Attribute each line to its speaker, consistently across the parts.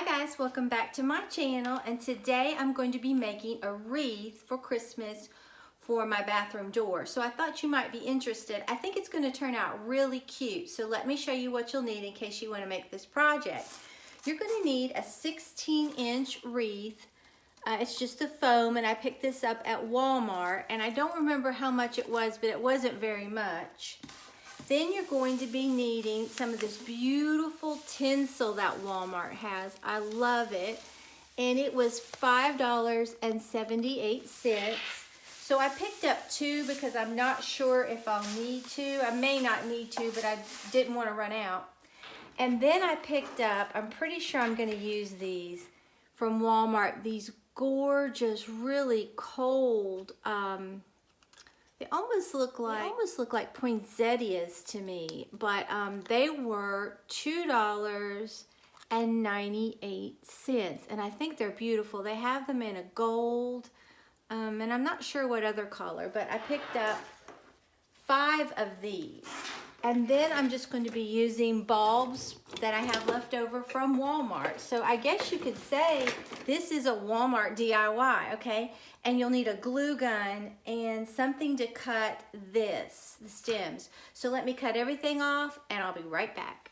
Speaker 1: Hi guys, welcome back to my channel, and today I'm going to be making a wreath for Christmas for my bathroom door. So I thought you might be interested. I think it's going to turn out really cute. So let me show you what you'll need in case you want to make this project. You're going to need a 16-inch wreath. It's just a foam, and I picked this up at Walmart, and I don't remember how much it was, but it wasn't very much. Then you're going to be needing some of this beautiful tinsel that Walmart has. I love it. And it was $5.78. So I picked up two because I'm not sure if I'll need to. I may not need to, but I didn't want to run out. And then I picked up, I'm pretty sure I'm going to use these from Walmart, these gorgeous, really cold, they almost look like poinsettias to me, but they were $2.98, and I think they're beautiful. They have them in a gold, and I'm not sure what other color, but I picked up 5 of these. And then I'm just going to be using bulbs that I have left over from Walmart. So I guess you could say this is a Walmart DIY, okay? And you'll need a glue gun and something to cut the stems. So let me cut everything off and I'll be right back.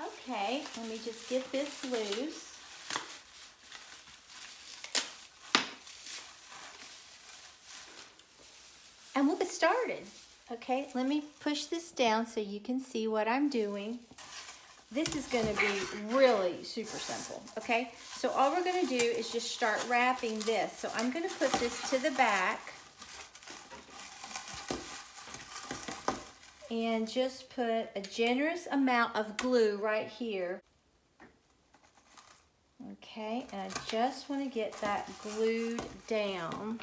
Speaker 1: Okay, let me just get this loose. And we'll get started. Okay, let me push this down so you can see what I'm doing. This is going to be really super simple, okay? So all we're going to do is just start wrapping this. So I'm going to put this to the back and just put a generous amount of glue right here. Okay, and I just want to get that glued down.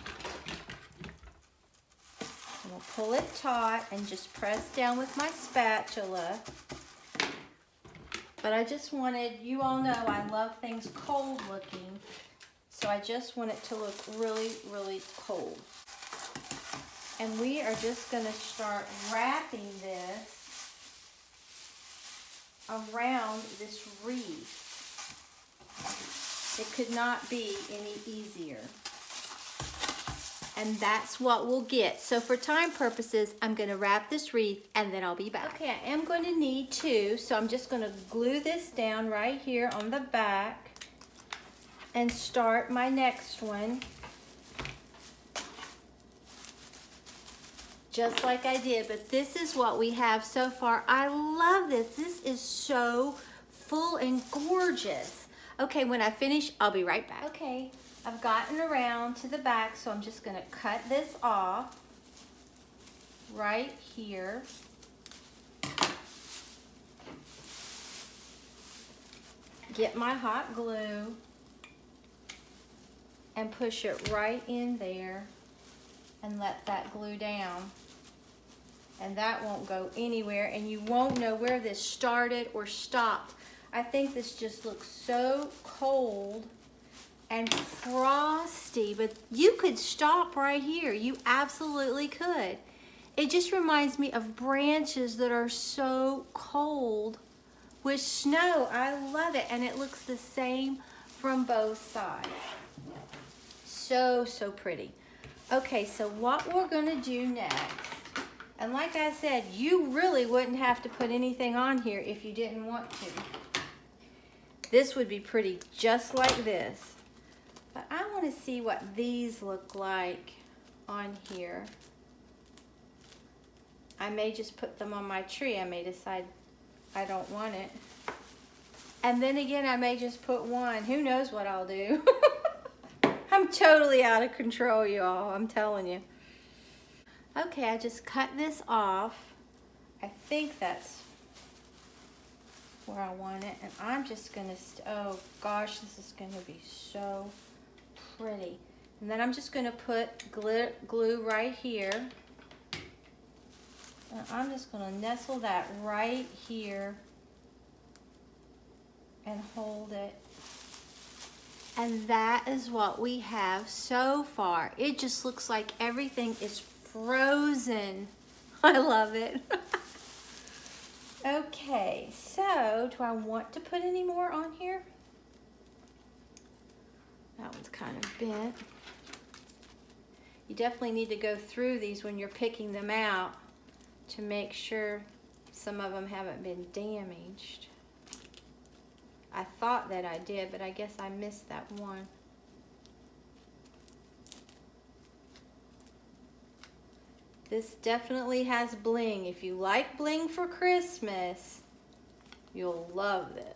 Speaker 1: We'll pull it taut and just press down with my spatula. But I just wanted, you all know I love things cold looking, so I just want it to look really, really cold. And we are just going to start wrapping this around this wreath. It could not be any easier. And that's what we'll get. So for time purposes, I'm going to wrap this wreath and then I'll be back. Okay, I am going to need 2, so I'm just going to glue this down right here on the back and start my next one. Just like I did, but this is what we have so far. I love this. This is so full and gorgeous. Okay, when I finish, I'll be right back. Okay. I've gotten around to the back, so I'm just going to cut this off right here. Get my hot glue and push it right in there and let that glue down. And that won't go anywhere, and you won't know where this started or stopped. I think this just looks so cold and frosty, but you could stop right here. You absolutely could. It just reminds me of branches that are so cold with snow. I love it, and it looks the same from both sides. So, so pretty. Okay, so what we're gonna do next, and like I said, you really wouldn't have to put anything on here if you didn't want to. This would be pretty just like this. But I want to see what these look like on here. I may just put them on my tree. I may decide I don't want it. And then again, I may just put one. Who knows what I'll do? I'm totally out of control, y'all. I'm telling you. Okay, I just cut this off. I think that's where I want it. And I'm just going to, oh gosh, this is going to be so pretty. And then I'm just going to put glue right here. And I'm just going to nestle that right here and hold it. And that is what we have so far. It just looks like everything is frozen. I love it. Okay, so do I want to put any more on here? That one's kind of bent. You definitely need to go through these when you're picking them out to make sure some of them haven't been damaged. I thought that I did, but I guess I missed that one. This definitely has bling. If you like bling for Christmas, you'll love this.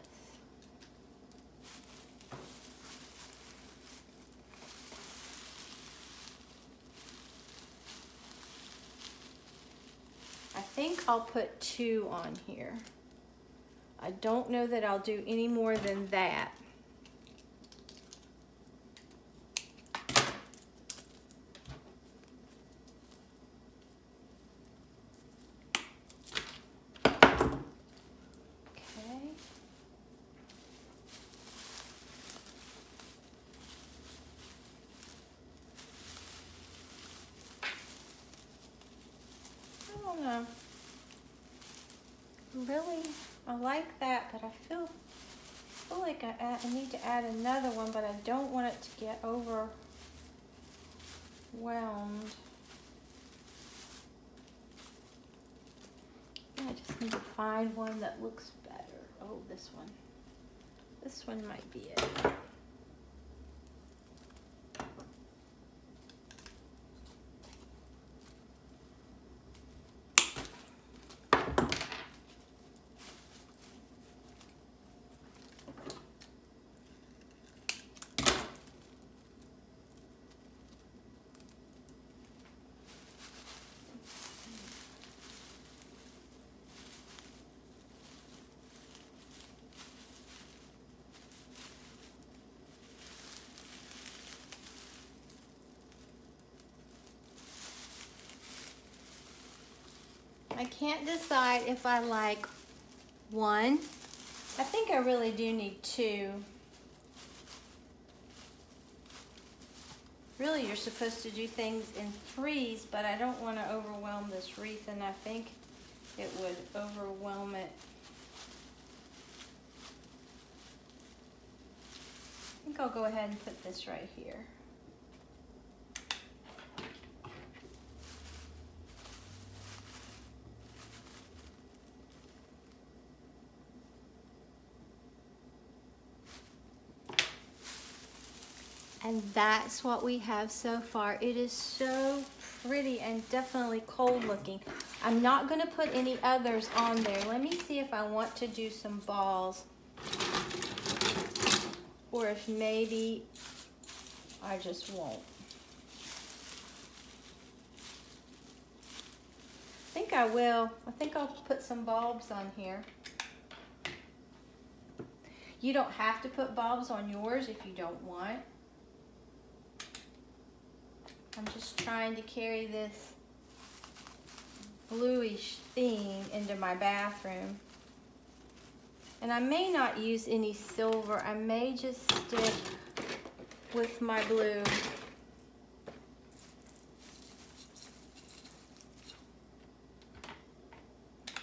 Speaker 1: I think I'll put 2 on here. I don't know that I'll do any more than that. Really, I like that, but I feel like I need to add another one, but I don't want it to get overwhelmed. I just need to find one that looks better. Oh, this one. This one might be it. I can't decide if I like 1. I think I really do need 2. Really, you're supposed to do things in 3s, but I don't want to overwhelm this wreath, and I think it would overwhelm it. I think I'll go ahead and put this right here. And that's what we have so far. It is so pretty and definitely cold looking. I'm not gonna put any others on there. Let me see if I want to do some balls, or if maybe I just won't. I think I will. I think I'll put some bulbs on here. You don't have to put bulbs on yours if you don't want. I'm just trying to carry this bluish theme into my bathroom. And I may not use any silver. I may just stick with my blue.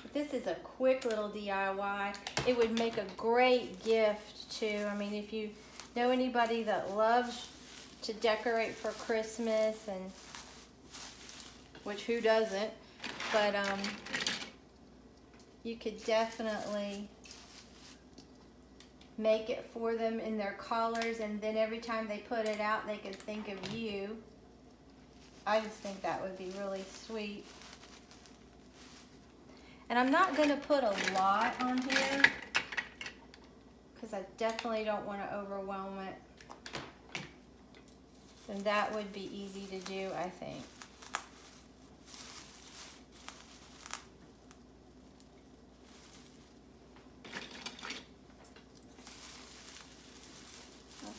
Speaker 1: But this is a quick little DIY. It would make a great gift too. I mean, if you know anybody that loves to decorate for Christmas, and which who doesn't, but you could definitely make it for them in their colors, and then every time they put it out they could think of you. I just think that would be really sweet. And I'm not going to put a lot on here because I definitely don't want to overwhelm it. And that would be easy to do, I think.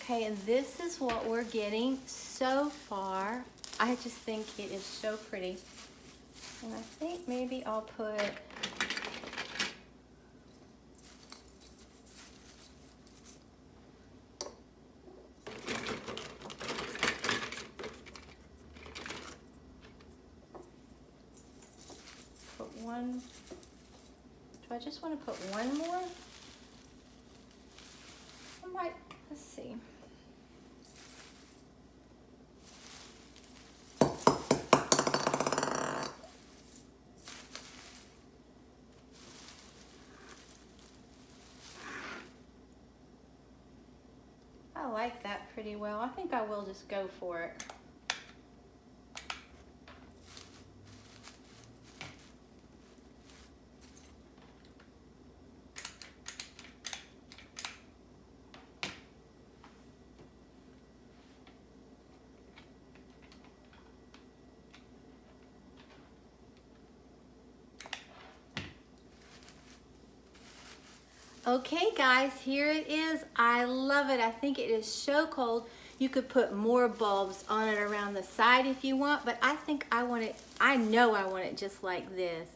Speaker 1: Okay, and this is what we're getting so far. I just think it is so pretty. And I think maybe I'll put So I just want to put one more. I might, let's see. I like that pretty well. I think I will just go for it. Okay guys, here it is. I love it. I think it is so cold. You could put more bulbs on it around the side if you want, but I think I want it, I know I want it just like this.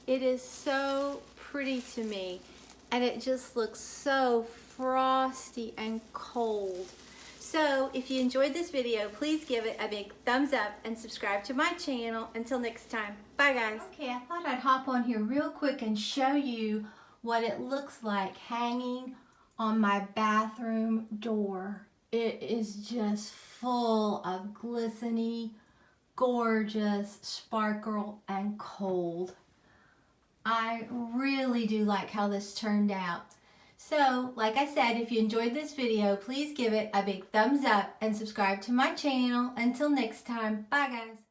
Speaker 1: It is so pretty to me, and it just looks so frosty and cold. So if you enjoyed this video, please give it a big thumbs up and subscribe to my channel. Until next time, bye guys. Okay, I thought I'd hop on here real quick and show you what it looks like hanging on my bathroom door. It is just full of glistening, gorgeous, sparkle, and cold. I really do like how this turned out. So, like I said, if you enjoyed this video, please give it a big thumbs up and subscribe to my channel. Until next time, bye guys.